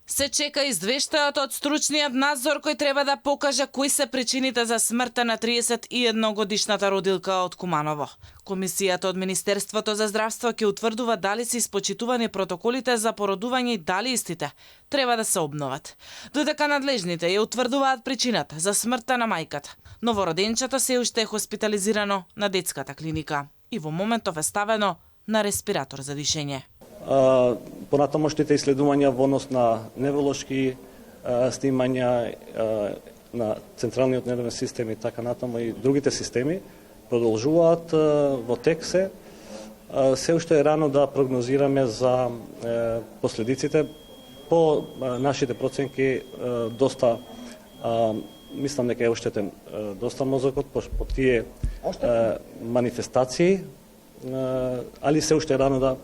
Се чека извештајот од стручниот надзор кој треба да покаже кои се причините за смртта на 31-годишната родилка од Куманово. Комисијата од Министерството за здравство ќе утврдува дали се испочитувани протоколите за породување и дали истите треба да се обноват. Додека надлежните ја утврдуваат причината за смртта на мајката, новороденчето се уште е хоспитализирано на детската клиника и во моментов е ставено на респиратор за дишење. Понатамошните исследувања во однос на невролошки снимања на централниот нервен систем и така натаму и другите системи продолжуваат во тек се. Се уште е рано да прогнозираме за последиците. По нашите проценки доста мислам дека е оштетен доста мозокот по тие манифестации, али се уште е рано да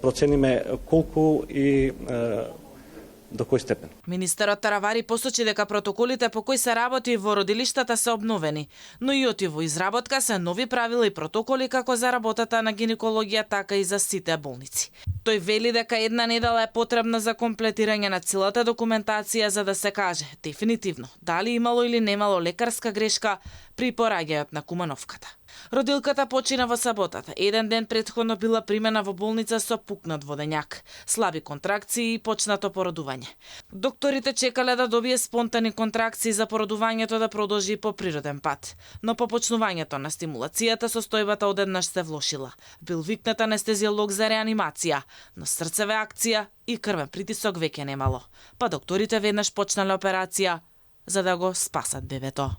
процениме колку и до кој степен. Министерот Таравари посочи дека протоколите по кои се работи во родилиштата се обновени, но и оти во изработка се нови правила и протоколи како за работата на гинекологија, така и за сите болници. Тој вели дека една недела е потребна за комплетирање на целата документација за да се каже дефинитивно дали имало или немало лекарска грешка при пораѓајот на Кумановката. Родилката почина во саботата. Еден ден претходно била примена во болница со пукнат водењак, слаби контракции и почнато породување. Докторите чекале да добие спонтани контракции за породувањето да продолжи по природен пат, но по почнувањето на стимулацијата состојбата одеднаш се влошила. Бил викнат анестезиолог за реанимација, но срцева акција и крвен притисок веќе немало. Па докторите веднаш почнале операција за да го спасат бебето.